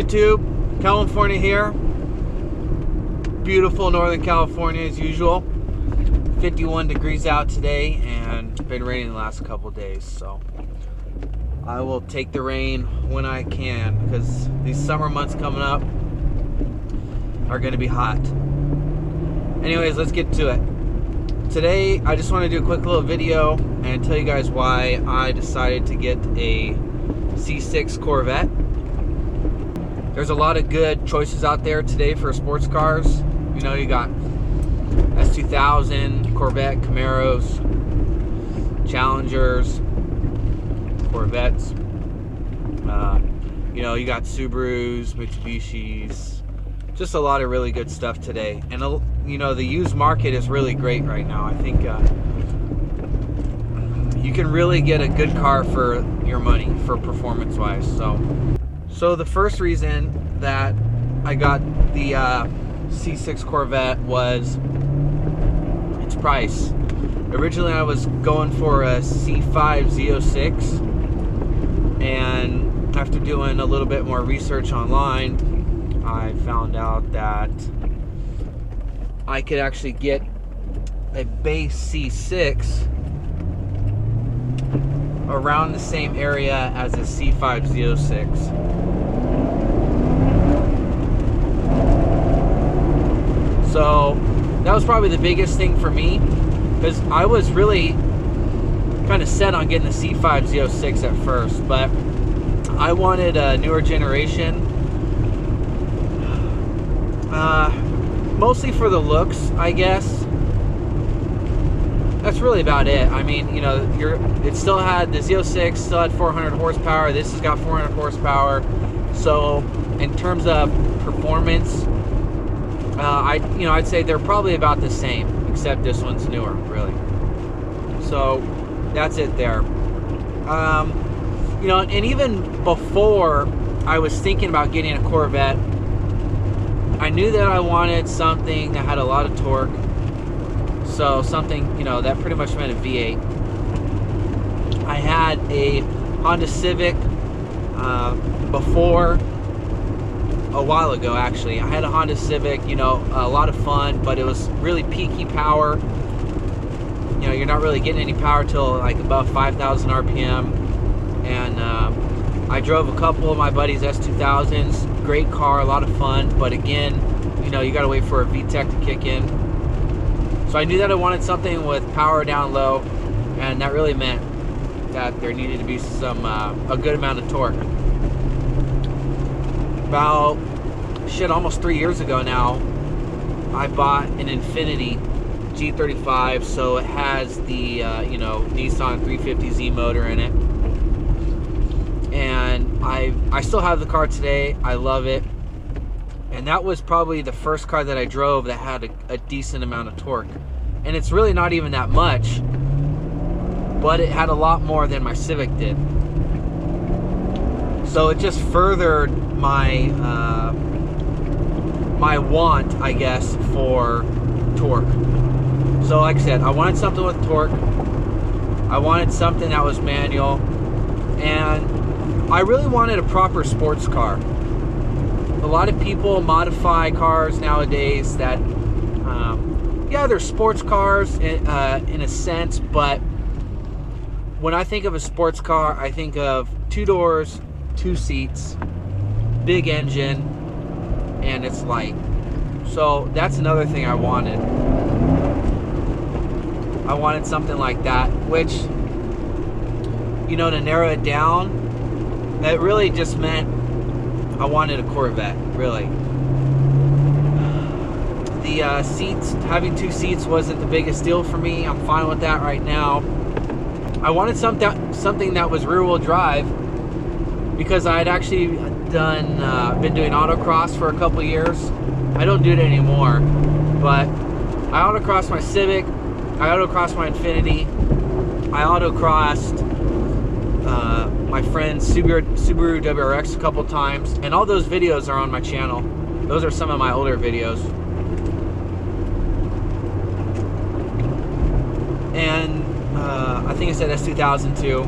YouTube? California here. Beautiful Northern California as usual. 51 degrees out today, and it's been raining the last couple days, so I will take the rain when I can, because these summer months coming up are going to be hot. Anyways, let's get to it. Today I just want to do a quick little video and tell you guys why I decided to get a C6 Corvette. There's a lot of good choices out there today for sports cars. You know, you got S2000, Corvette, Camaros, Challengers, Corvettes. You know, you got Subarus, Mitsubishis, just a lot of really good stuff today. And you know, the used market is really great right now. I think you can really get a good car for your money, for performance wise. So the first reason that I got the C6 Corvette was its price. Originally I was going for a C5 Z06, and after doing a little bit more research online, I found out that I could actually get a base C6 around the same area as a C5 Z06. So that was probably the biggest thing for me, because I was really kind of set on getting the C5 Z06 at first, but I wanted a newer generation, mostly for the looks, I guess. That's really about it. I mean, you know, it still had, the Z06 still had 400 horsepower. This has got 400 horsepower. So in terms of performance, I'd say they're probably about the same, except this one's newer, really. So that's it there. You know, and even before I was thinking about getting a Corvette, I knew that I wanted something that had a lot of torque. So something, you know, that pretty much meant a V8. I had a Honda Civic before, a while ago actually. I had a Honda Civic, you know, a lot of fun, but it was really peaky power. You know, you're not really getting any power till like above 5,000 RPM. And I drove a couple of my buddies' S2000s. Great car, a lot of fun, but again, you know, you gotta wait for a VTEC to kick in. So I knew that I wanted something with power down low, and that really meant that there needed to be some a good amount of torque. About almost 3 years ago now, I bought an Infiniti G35, so it has the you know, Nissan 350Z motor in it, and I still have the car today. I love it, and that was probably the first car that I drove that had a decent amount of torque. And it's really not even that much, but it had a lot more than my Civic did. So it just furthered my my want, I guess, for torque. So like I said, I wanted something with torque. I wanted something that was manual, and I really wanted a proper sports car. A lot of people modify cars nowadays that, yeah, they're sports cars in a sense, but when I think of a sports car, I think of 2 doors, 2 seats, big engine, and it's light. So that's another thing I wanted. I wanted something like that, which, you know, to narrow it down, that really just meant I wanted a Corvette, really. The seats, having 2 seats wasn't the biggest deal for me. I'm fine with that right now. I wanted something that was rear-wheel drive, because I had actually been doing autocross for a couple years. I don't do it anymore, but I autocrossed my Civic, I autocrossed my Infiniti, I autocrossed my friend's Subaru WRX a couple times, and all those videos are on my channel. Those are some of my older videos. And I think I said S2000 too.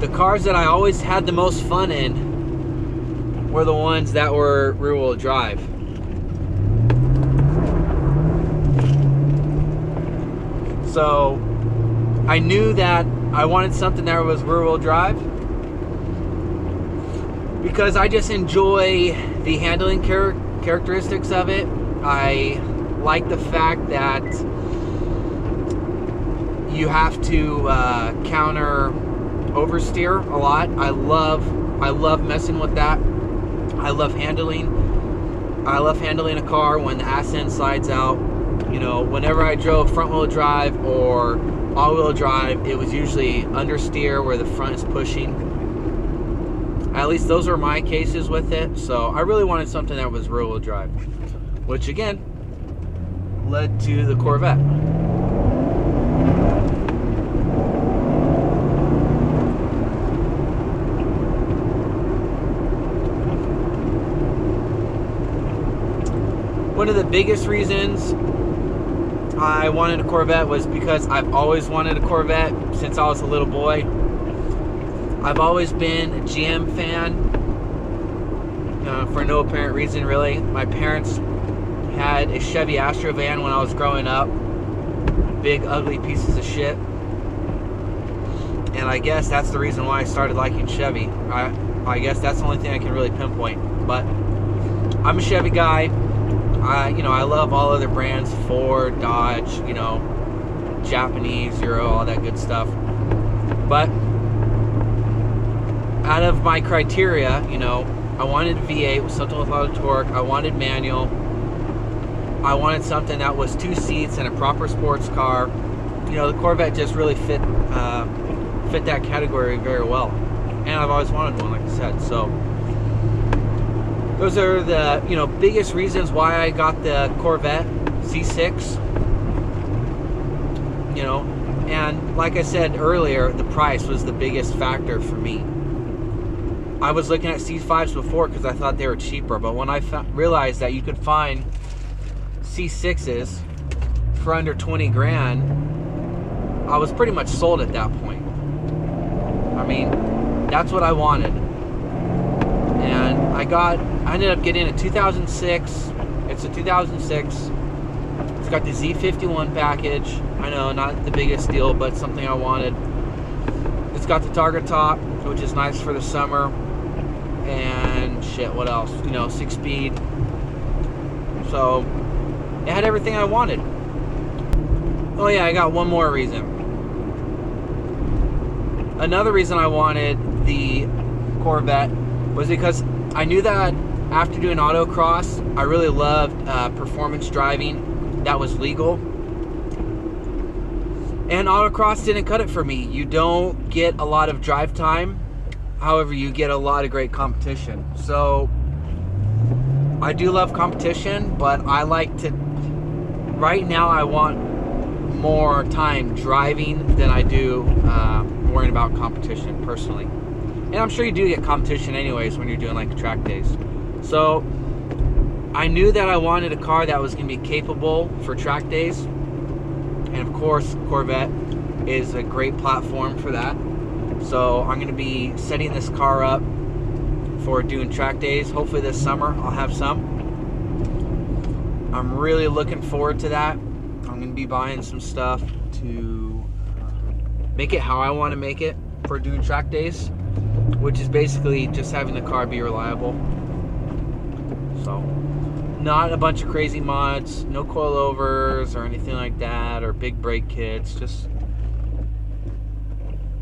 The cars that I always had the most fun in were the ones that were rear-wheel drive. So I knew that I wanted something that was rear-wheel drive because I just enjoy the handling characteristics of it. I like the fact that you have to counter oversteer a lot. I love messing with that. I love handling a car when the ass end slides out. You know, whenever I drove front wheel drive or all wheel drive, it was usually understeer where the front is pushing. At least those were my cases with it. So I really wanted something that was rear wheel drive, which again led to the Corvette. One of the biggest reasons I wanted a Corvette was because I've always wanted a Corvette since I was a little boy. I've always been a GM fan for no apparent reason, really. My parents had a Chevy Astro van when I was growing up. Big, ugly pieces of shit. And I guess that's the reason why I started liking Chevy. I guess that's the only thing I can really pinpoint. But I'm a Chevy guy. I love all other brands, Ford, Dodge, Japanese, Euro, all that good stuff. But out of my criteria, I wanted a V8 with something with a lot of torque. I wanted manual. I wanted something that was 2 seats and a proper sports car. The Corvette just really fit that category very well. And I've always wanted one, like I said. So those are the biggest reasons why I got the Corvette C6. And like I said earlier, the price was the biggest factor for me. I was looking at C5s before because I thought they were cheaper, but when I realized that you could find C6s for under 20 grand, I was pretty much sold at that point. I mean, that's what I wanted. And I ended up getting a 2006. It's a 2006. It's got the Z51 package. I know, not the biggest deal, but something I wanted. It's got the Targa top, which is nice for the summer. And shit, what else? 6-speed. So it had everything I wanted. Oh yeah, I got one more reason. Another reason I wanted the Corvette was because I knew that after doing autocross, I really loved performance driving that was legal. And autocross didn't cut it for me. You don't get a lot of drive time. However, you get a lot of great competition. So I do love competition, but I like to, right now I want more time driving than I do worrying about competition personally. And I'm sure you do get competition anyways when you're doing like track days. So I knew that I wanted a car that was going to be capable for track days. And of course, Corvette is a great platform for that. So I'm going to be setting this car up for doing track days. Hopefully this summer I'll have some. I'm really looking forward to that. I'm going to be buying some stuff to make it how I want to make it for doing track days, which is basically just having the car be reliable. So not a bunch of crazy mods, no coilovers or anything like that, or big brake kits, just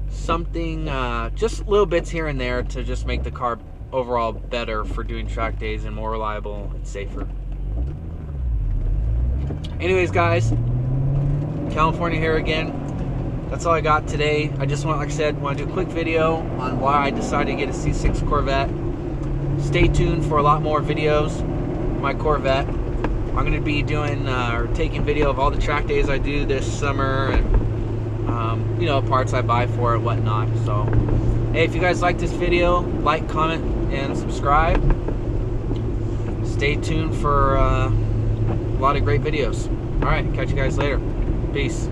something, just little bits here and there to just make the car overall better for doing track days and more reliable and safer. Anyways, guys, California here again. That's all I got today. I just want, like I said, want to do a quick video on why I decided to get a C6 Corvette. Stay tuned for a lot more videos on my Corvette. I'm going to be doing or taking video of all the track days I do this summer, and parts I buy for it, whatnot. So hey, if you guys like this video, like, comment, and subscribe. Stay tuned for a lot of great videos. All right, catch you guys later. Peace.